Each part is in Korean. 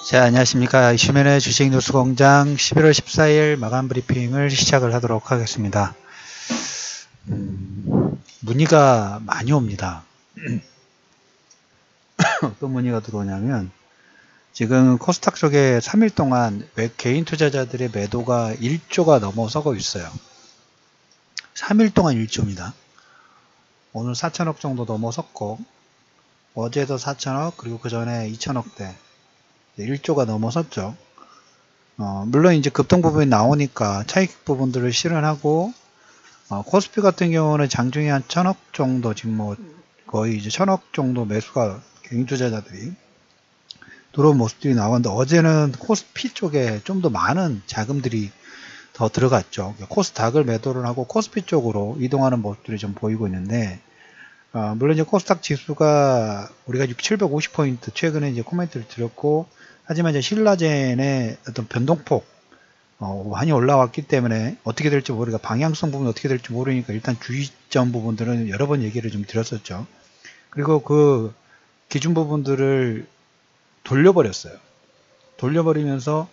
자, 안녕하십니까. 이슈맨의 주식뉴스공장 11월 14일 마감 브리핑을 시작을 하도록 하겠습니다. 문의가 많이 옵니다. 어떤 문의가 들어오냐면 지금 코스닥 쪽에 3일 동안 개인 투자자들의 매도가 1조가 넘어서고 있어요. 3일 동안 1조입니다. 오늘 4천억 정도 넘어섰고 어제도 4천억 그리고 그 전에 2천억대 1조가 넘어섰죠. 물론 이제 급등 부분이 나오니까 차익 부분들을 실현하고 코스피 같은 경우는 장중에 한 1,000억 정도 지금 뭐 거의 이제 1,000억 정도 매수가 개인 투자자들이 들어온 모습들이 나오는데 어제는 코스피 쪽에 좀 더 많은 자금들이 더 들어갔죠. 코스닥을 매도를 하고 코스피 쪽으로 이동하는 모습들이 좀 보이고 있는데 물론 이제 코스닥 지수가 우리가 750포인트 최근에 이제 코멘트를 드렸고 하지만 이제 신라젠의 어떤 변동폭 많이 올라왔기 때문에 어떻게 될지 모르니까 방향성 부분 어떻게 될지 모르니까 일단 주의점 부분들은 여러 번 얘기를 좀 드렸었죠. 그리고 그 기준 부분들을 돌려버렸어요. 돌려버리면서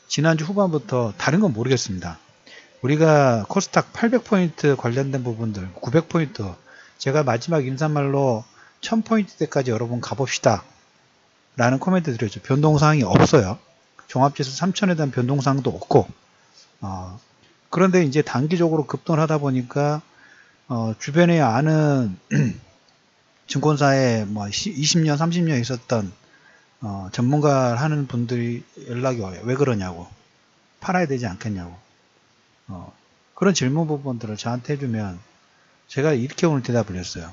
지난주 후반부터 다른 건 모르겠습니다. 우리가 코스닥 800포인트 관련된 부분들 900포인트 제가 마지막 인사말로 1000포인트대까지 여러분 가봅시다 라는 코멘트 드렸죠. 변동사항이 없어요. 종합지수 3000에 대한 변동사항도 없고 그런데 이제 단기적으로 급등을 하다 보니까 주변에 아는 증권사에 뭐 20년 30년 있었던 전문가 하는 분들이 연락이 와요. 왜 그러냐고, 팔아야 되지 않겠냐고, 그런 질문 부분들을 저한테 해주면 제가 이렇게 오늘 대답을 했어요.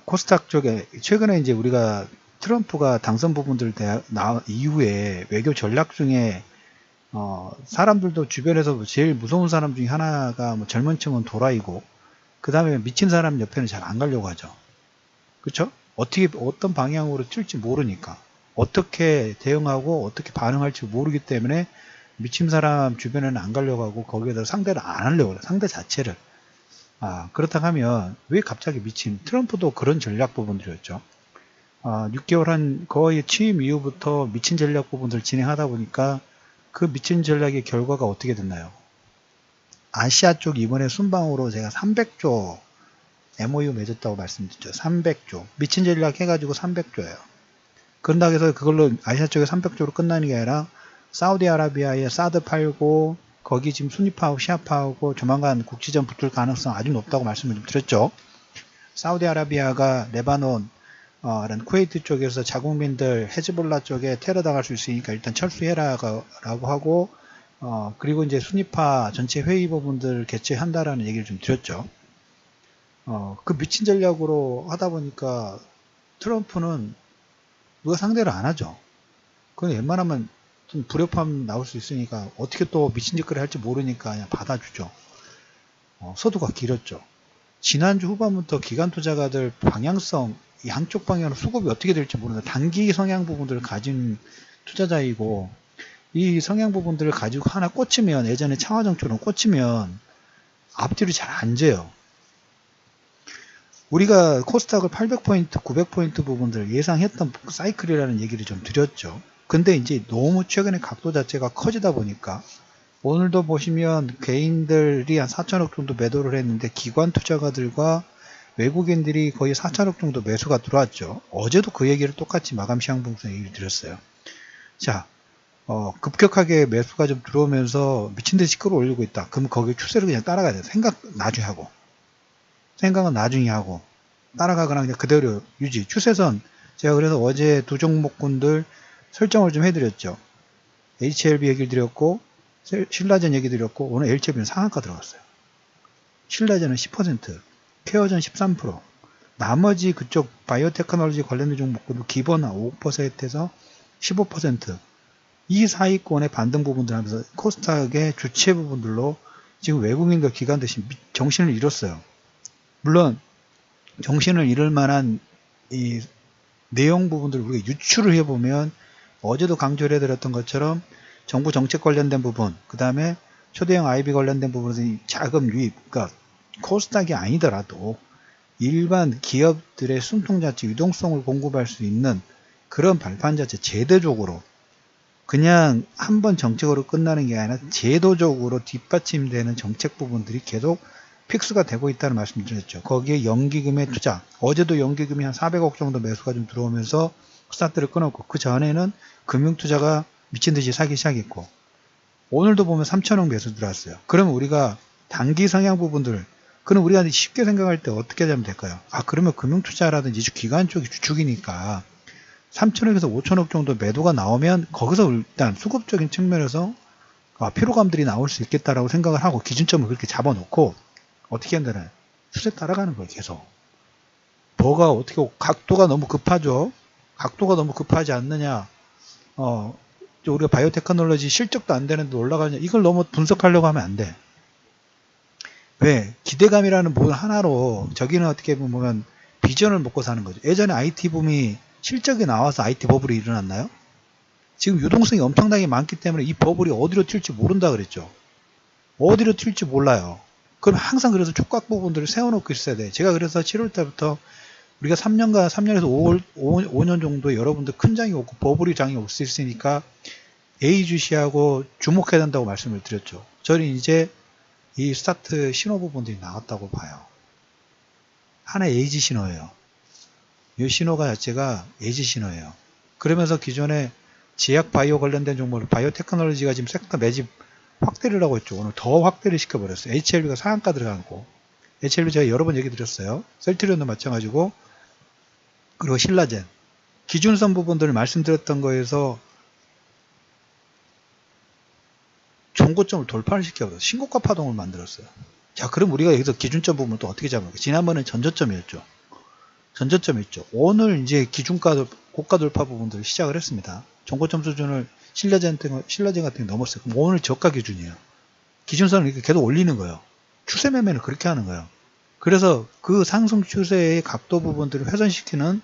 코스닥 쪽에 최근에 이제 우리가 트럼프가 당선 부분들 이후에 외교 전략 중에 사람들도 주변에서 제일 무서운 사람 중에 하나가 뭐 젊은 층은 도라이고 그 다음에 미친 사람 옆에는 잘 안 가려고 하죠. 그쵸? 어떤 방향으로 튈지 모르니까 어떻게 대응하고 어떻게 반응할지 모르기 때문에 미친 사람 주변에는 안 가려고 하고 거기에다 상대를 안 하려고 해요. 상대 자체를. 그렇다고 하면 왜 갑자기 미친 트럼프도 그런 전략 부분들이었죠. 6개월 한 거의 취임 이후부터 미친 전략 부분들을 진행하다 보니까 그 미친 전략의 결과가 어떻게 됐나요? 아시아 쪽 이번에 순방으로 제가 300조 MOU 맺었다고 말씀드렸죠. 300조. 미친 전략 해가지고 300조예요. 그런다고 해서 그걸로 아시아 쪽에 300조로 끝나는 게 아니라 사우디아라비아에 사드 팔고 거기 지금 순위파하고 시아파하고 조만간 국지전 붙을 가능성 아주 높다고 말씀을 좀 드렸죠. 사우디아라비아가 레바논 이런 쿠웨이트 쪽에서 자국민들 헤즈볼라 쪽에 테러 당할 수 있으니까 일단 철수해라라고 하고 그리고 이제 순위파 전체 회의 부분들 개최한다라는 얘기를 좀 드렸죠. 그 미친 전략으로 하다 보니까 트럼프는 누가 상대를 안 하죠. 그건 웬만하면 좀 불협화음 나올 수 있으니까 어떻게 또 미친 짓거리 할지 모르니까 그냥 받아주죠. 서두가 길었죠. 지난주 후반부터 기관 투자가들 방향성 양쪽 방향으로 수급이 어떻게 될지 모르는데 단기 성향 부분들을 가진 투자자이고 이 성향 부분들을 가지고 하나 꽂히면 예전에 창화정처럼 꽂히면 앞뒤로 잘 안 져요. 우리가 코스닥을 800포인트, 900포인트 부분들을 예상했던 사이클이라는 얘기를 좀 드렸죠. 근데 이제 너무 최근에 각도 자체가 커지다 보니까 오늘도 보시면 개인들이 한 4천억 정도 매도를 했는데 기관 투자가들과 외국인들이 거의 4천억 정도 매수가 들어왔죠. 어제도 그 얘기를 똑같이 마감 시황 분석 얘기를 드렸어요. 자, 급격하게 매수가 좀 들어오면서 미친듯이 끌어올리고 있다. 그럼 거기 추세를 그냥 따라가야 돼요. 생각 나중에 하고. 생각은 나중에 하고. 따라가거나 그냥 그대로 유지. 추세선. 제가 그래서 어제 두 종목군들 설정을 좀 해드렸죠. HLB 얘기를 드렸고, 신라젠 얘기 드렸고, 오늘 HLB는 상한가 들어갔어요. 신라젠은 10%, 케어전 13%, 나머지 그쪽 바이오테크놀로지 관련된 종목들도 기본 5%에서 15%, 이 사이권의 반등 부분들 하면서 코스닥의 주체 부분들로 지금 외국인과 기관들이 정신을 잃었어요. 물론 정신을 잃을 만한 이 내용 부분들을 우리가 유추를 해보면 어제도 강조를 해드렸던 것처럼 정부 정책 관련된 부분, 그 다음에 초대형 IB 관련된 부분에서 자금 유입, 그러니까 코스닥이 아니더라도 일반 기업들의 숨통 자체 유동성을 공급할 수 있는 그런 발판 자체 제도적으로 그냥 한번 정책으로 끝나는 게 아니라 제도적으로 뒷받침되는 정책 부분들이 계속 픽스가 되고 있다는 말씀 드렸죠. 거기에 연기금의 투자, 어제도 연기금이 한 400억 정도 매수가 좀 들어오면서 스타트를 끊었고, 그 전에는 금융투자가 미친듯이 사기 시작했고, 오늘도 보면 3천억 매수 들어왔어요. 그러면 우리가 단기 성향 부분들, 그럼 우리가 쉽게 생각할 때 어떻게 하면 될까요? 그러면 금융투자라든지 기관 쪽이 주축이니까 3천억에서 5천억 정도 매도가 나오면 거기서 일단 수급적인 측면에서 피로감들이 나올 수 있겠다라고 생각을 하고 기준점을 그렇게 잡아놓고 어떻게 한다는 추세 따라가는 거예요. 계속. 뭐가 어떻게 각도가 너무 급하죠. 각도가 너무 급하지 않느냐. 우리가 바이오테크놀로지 실적도 안 되는데 올라가냐. 이걸 너무 분석하려고 하면 안 돼. 왜? 기대감이라는 뭐 하나로 저기는 어떻게 보면 비전을 먹고 사는 거죠. 예전에 IT 붐이 실적이 나와서 IT 버블이 일어났나요? 지금 유동성이 엄청나게 많기 때문에 이 버블이 어디로 튈지 모른다 그랬죠. 어디로 튈지 몰라요. 그럼 항상 그래서 촉각 부분들을 세워놓고 있어야 돼. 제가 그래서 7월 달부터 우리가 3년에서 5년 정도 여러분들 큰 장이 오고 버블이 장이 올 수 있으니까 예의주시하고 주목해야 된다고 말씀을 드렸죠. 저는 이제 이 스타트 신호 부분들이 나왔다고 봐요. 하나의 예지 신호예요. 이 신호가 자체가 예지 신호예요. 그러면서 기존에 제약 바이오 관련된 종목을 바이오 테크놀로지가 지금 섹터 매집 확대를 하고 있죠. 오늘 더 확대를 시켜버렸어요. HLB가 상한가 들어가고, HLB 제가 여러 번 얘기 드렸어요. 셀트리온도 마찬가지고, 그리고 신라젠. 기준선 부분들을 말씀드렸던 거에서 종고점을 돌파를 시켜버렸어요. 신고가 파동을 만들었어요. 자, 그럼 우리가 여기서 기준점 부분을 또 어떻게 잡을까? 지난번엔 전저점이었죠. 전저점이었죠. 오늘 이제 기준가, 고가 돌파 부분들을 시작을 했습니다. 종고점 수준을 신라젠 같은 게 넘었어요. 그럼 오늘 저가 기준이에요. 기준선을 이렇게 계속 올리는 거예요. 추세 매매는 그렇게 하는 거예요. 그래서 그 상승 추세의 각도 부분들을 훼손시키는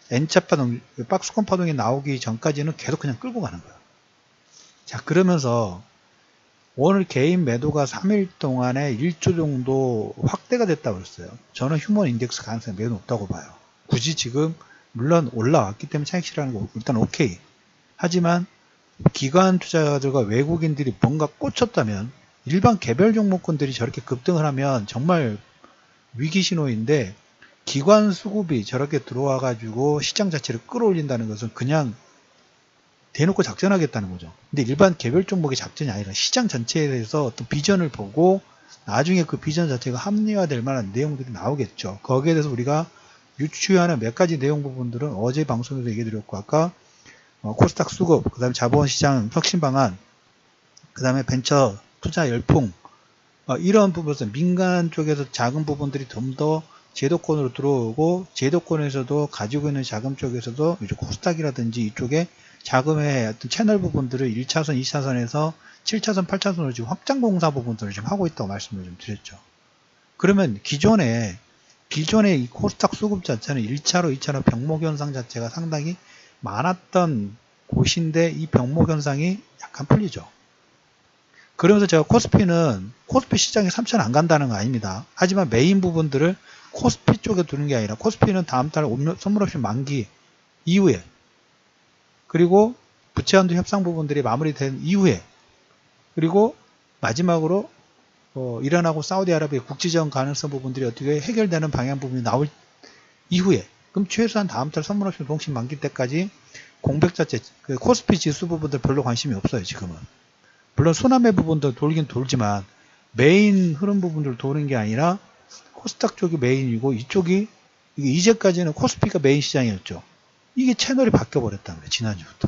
N차 파동, 박스권 파동이 나오기 전까지는 계속 그냥 끌고 가는 거예요. 자, 그러면서 오늘 개인 매도가 3일 동안에 1조 정도 확대가 됐다고 그랬어요. 저는 휴먼 인덱스 가능성이 매우 높다고 봐요. 굳이 지금 물론 올라왔기 때문에 차익 실현하는 거 일단 오케이. 하지만 기관 투자자들과 외국인들이 뭔가 꽂혔다면 일반 개별 종목군들이 저렇게 급등을 하면 정말 위기 신호인데, 기관 수급이 저렇게 들어와 가지고 시장 자체를 끌어올린다는 것은 그냥 대놓고 작전하겠다는 거죠. 근데 일반 개별 종목의 작전이 아니라 시장 전체에 대해서 어떤 비전을 보고 나중에 그 비전 자체가 합리화될 만한 내용들이 나오겠죠. 거기에 대해서 우리가 유추하는 몇 가지 내용 부분들은 어제 방송에서 얘기 드렸고, 아까 코스닥 수급, 그 다음에 자본시장 혁신 방안, 그 다음에 벤처 투자 열풍, 이런 부분에서 민간 쪽에서 작은 부분들이 좀 더 제도권으로 들어오고, 제도권에서도 가지고 있는 자금 쪽에서도 이제 코스닥이라든지 이쪽에 자금의 어떤 채널 부분들을 1차선, 2차선에서 7차선, 8차선으로 지금 확장 공사 부분들을 지금 하고 있다고 말씀을 좀 드렸죠. 그러면 기존에 이 코스닥 수급 자체는 1차로, 2차로 병목 현상 자체가 상당히 많았던 곳인데 이 병목 현상이 약간 풀리죠. 그러면서 제가 코스피 시장에 3천 안 간다는 거 아닙니다. 하지만 메인 부분들을 코스피 쪽에 두는 게 아니라, 코스피는 다음 달 선물옵션 만기 이후에, 그리고 부채한도 협상 부분들이 마무리된 이후에, 그리고 마지막으로 이란하고 사우디아라비아 국지전 가능성 부분들이 어떻게 해결되는 방향 부분이 나올 이후에, 그럼 최소한 다음 달 선물옵션 동시 만기 때까지 공백 자체, 그 코스피 지수 부분들 별로 관심이 없어요. 지금은 물론 순환매 부분도 돌긴 돌지만 메인 흐름 부분들 도는 게 아니라 코스닥 쪽이 메인이고, 이쪽이 이제까지는 코스피가 메인 시장이었죠. 이게 채널이 바뀌어 버렸다는 거예요. 지난주부터.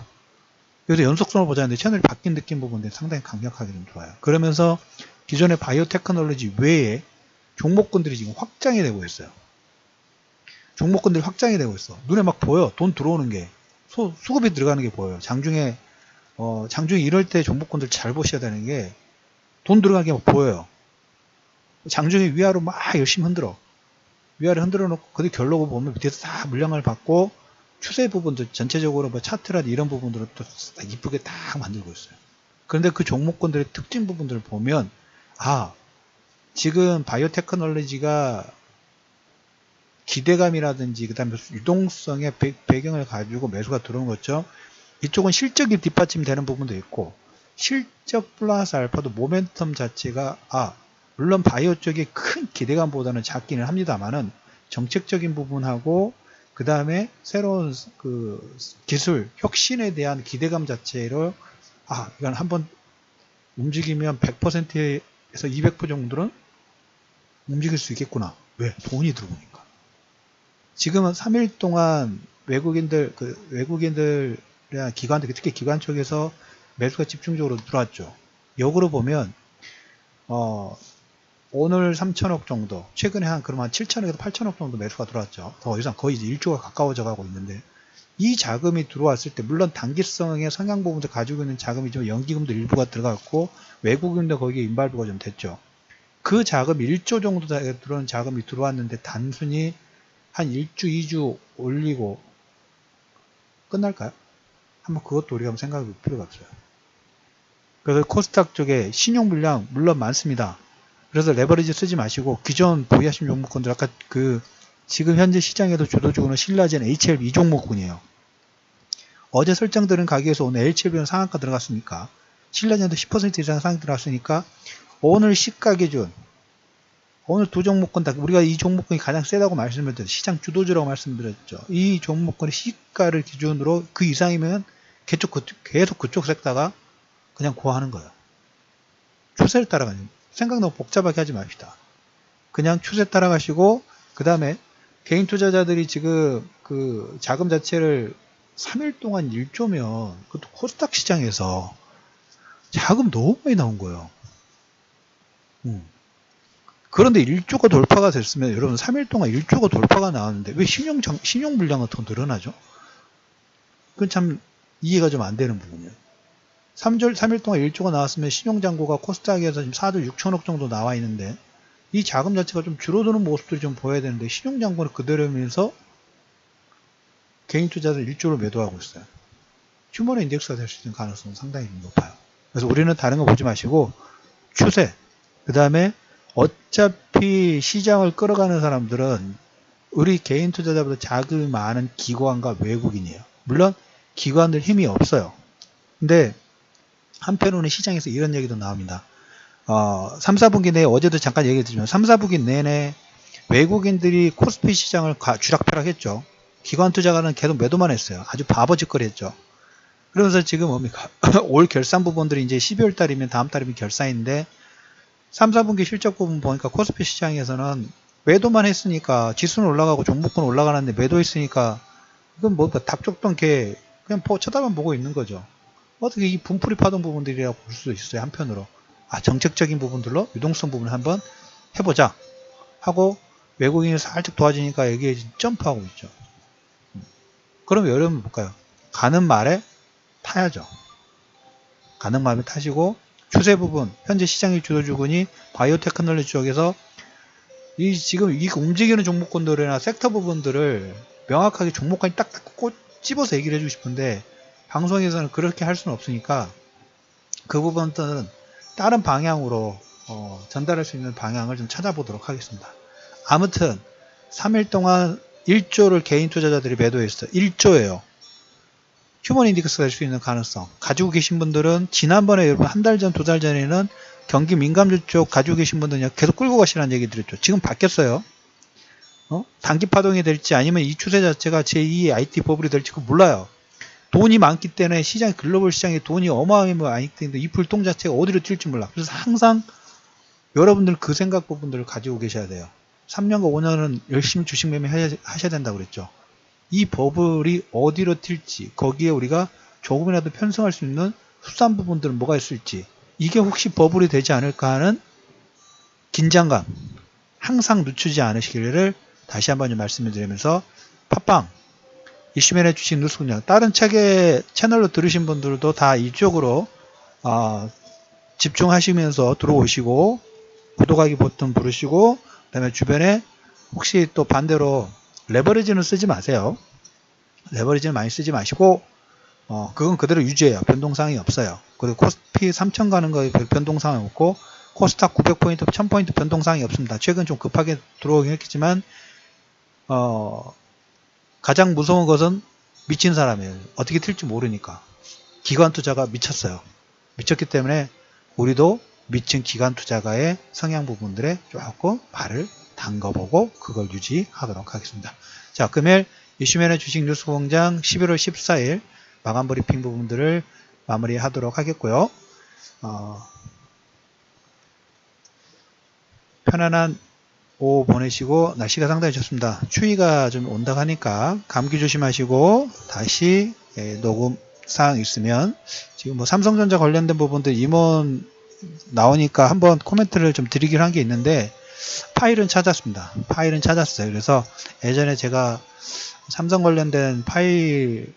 여기서 연속성을 보자는데 채널이 바뀐 느낌 부분들이 상당히 강력하게 좀 좋아요. 그러면서 기존의 바이오테크놀로지 외에 종목군들이 지금 확장이 되고 있어요. 종목군들이 확장이 되고 있어. 눈에 막 보여. 돈 들어오는 게, 수급이 들어가는 게 보여요. 장중에 이럴 때 종목군들 잘 보셔야 되는 게, 돈 들어가는 게 막 보여요. 장중에 위아래로 막 열심히 흔들어. 위아래 흔들어 놓고 그 결론을 보면 밑에서 다 물량을 받고 추세 부분들 전체적으로 뭐 차트라든지 이런 부분들을 또 이쁘게 딱 만들고 있어요. 그런데 그 종목군들의 특징 부분들을 보면, 지금 바이오테크놀로지가 기대감이라든지 그 다음에 유동성의 배경을 가지고 매수가 들어온 거죠. 이쪽은 실적이 뒷받침되는 부분도 있고 실적 플러스 알파도 모멘텀 자체가 물론 바이오 쪽이 큰 기대감보다는 작기는 합니다만은 정책적인 부분하고 그 다음에 새로운 그 기술 혁신에 대한 기대감 자체를 이건 한번 움직이면 100%에서 200% 정도는 움직일 수 있겠구나. 왜? 돈이 들어오니까. 지금은 3일 동안 외국인들이나 기관들, 특히 기관 쪽에서 매수가 집중적으로 들어왔죠. 역으로 보면 오늘 3천억 정도, 최근에 그러면 7천억에서 8천억 정도 매수가 들어왔죠. 더 이상 거의 이제 1조가 가까워져 가고 있는데, 이 자금이 들어왔을 때 물론 단기성의 성향 부분도 가지고 있는 자금이 좀 연기금도 일부가 들어갔고 외국인도 거기에 인발부가 좀 됐죠. 그 자금 1조 정도 들어오는 자금이 들어왔는데 단순히 한 1주, 2주 올리고 끝날까요? 한번 그것도 우리가 한번 생각해 볼 필요가 없어요. 그래서 코스닥 쪽에 신용 물량 물론 많습니다. 그래서 레버리지 쓰지 마시고 기존 보유하신 종목군들 아까 지금 현재 시장에도 주도주고는 신라젠, HLB 이 종목군이에요. 어제 설정드린 가격에서 오늘 HLB는 상한가 들어갔으니까 신라젠도 10% 이상 상승 들어갔으니까 오늘 시가 기준 오늘 두 종목군 다 우리가 이 종목군이 가장 세다고 말씀드렸죠. 시장 주도주라고 말씀드렸죠. 이 종목군의 시가를 기준으로 그 이상이면 계속 그쪽 섹터가 그냥 고하는 거예요. 추세를 따라가는 생각 너무 복잡하게 하지 맙시다. 그냥 추세 따라가시고 그 다음에 개인 투자자들이 지금 그 자금 자체를 3일 동안 1조면 그것도 코스닥 시장에서 자금 너무 많이 나온 거예요. 그런데 1조가 돌파가 됐으면 여러분 3일 동안 1조가 돌파가 나왔는데 왜 신용 물량 같은 거 늘어나죠? 그건 참 이해가 좀 안 되는 부분이에요. 3일 동안 1조가 나왔으면 신용잔고가 코스닥에서 지금 4조 6천억 정도 나와 있는데 이 자금 자체가 좀 줄어드는 모습들이 좀 보여야 되는데 신용잔고는 그대로면서 개인 투자자들 1조를 매도하고 있어요. 휴머너 인덱스가 될 수 있는 가능성은 상당히 높아요. 그래서 우리는 다른 거 보지 마시고 추세, 그 다음에 어차피 시장을 끌어가는 사람들은 우리 개인 투자자보다 자금이 많은 기관과 외국인이에요. 물론 기관들 힘이 없어요. 근데 한편으로는 시장에서 이런 얘기도 나옵니다. 3, 4분기 내에 어제도 잠깐 얘기했지만 3, 4분기 내내 외국인들이 코스피 시장을 주락펴락했죠. 기관 투자가는 계속 매도만 했어요. 아주 바보짓거리 했죠. 그러면서 지금 뭡니까? 올 결산 부분들이 이제 12월 달이면 다음 달이면 결산인데 3, 4분기 실적 부분 보니까 코스피 시장에서는 매도만 했으니까 지수는 올라가고 종목은 올라가는데 매도했으니까 이건 뭐 닭쪽던 개 그냥 쳐다만 보고 있는 거죠. 어떻게 이 분풀이 파동 부분들이라고 볼 수도 있어요. 한편으로 정책적인 부분들로 유동성 부분을 한번 해보자 하고 외국인이 살짝 도와주니까 여기에 점프하고 있죠. 그럼 여러분 볼까요? 가는 말에 타야죠. 가는 말에 타시고 추세 부분 현재 시장의 주도주군이 바이오테크놀로지 쪽에서 지금 이 움직이는 종목군들이나 섹터 부분들을 명확하게 종목까지 딱딱 집어서 얘기를 해주고 싶은데 방송에서는 그렇게 할 수는 없으니까 그 부분들은 다른 방향으로 전달할 수 있는 방향을 좀 찾아보도록 하겠습니다. 아무튼 3일 동안 1조를 개인 투자자들이 매도했어요. 1조예요. 휴먼 인덱스가 될 수 있는 가능성 가지고 계신 분들은 지난번에 여러분 한 달 전, 두 달 전에는 경기 민감주 쪽 가지고 계신 분들은 계속 끌고 가시라는 얘기 드렸죠. 지금 바뀌었어요. 단기 파동이 될지 아니면 이 추세 자체가 제2의 IT 버블이 될지 몰라요. 돈이 많기 때문에 글로벌 시장에 돈이 어마어마하게 많기 때문에 이 불통 자체가 어디로 튈지 몰라. 그래서 항상 여러분들 그 생각 부분들을 가지고 계셔야 돼요. 3년과 5년은 열심히 주식 매매 하셔야 된다고 그랬죠. 이 버블이 어디로 튈지 거기에 우리가 조금이라도 편성할 수 있는 수산 부분들은 뭐가 있을지 이게 혹시 버블이 되지 않을까 하는 긴장감 항상 늦추지 않으시기를 다시 한번 좀 말씀을 드리면서 팟빵 이슈맨의 주식 뉴스 공장 다른 책의 채널로 들으신 분들도 다 이쪽으로 집중하시면서 들어오시고 구독하기 버튼 누르시고 그 다음에 주변에 혹시 또 반대로 레버리지는 쓰지 마세요. 레버리지는 많이 쓰지 마시고 그건 그대로 유지해요. 변동사항이 없어요. 그리고 코스피 3000 가는 거에 변동사항이 없고 코스닥 900포인트, 1000포인트 변동사항이 없습니다. 최근 좀 급하게 들어오긴 했겠지만 가장 무서운 것은 미친 사람이에요. 어떻게 튈지 모르니까. 기관 투자가 미쳤어요. 미쳤기 때문에 우리도 미친 기관 투자가의 성향 부분들에 조금 발을 담궈보고 그걸 유지하도록 하겠습니다. 자, 금일 이슈맨의 주식 뉴스 공장 11월 14일 마감 브리핑 부분들을 마무리하도록 하겠고요. 편안한 오후 보내시고, 날씨가 상당히 좋습니다. 추위가 좀 온다고 하니까 감기 조심하시고, 다시 녹음 사항 있으면 지금 뭐 삼성전자 관련된 부분들 임원 나오니까 한번 코멘트를 좀 드리긴 한 게 있는데, 파일은 찾았습니다. 파일은 찾았어요. 그래서 예전에 제가 삼성 관련된 파일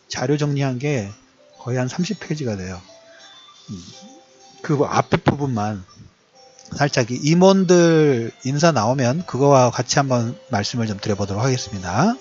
자료 정리한 게 거의 한 30페이지가 돼요. 그 앞에 부분만 살짝 임원들 인사 나오면 그거와 같이 한번 말씀을 좀 드려보도록 하겠습니다.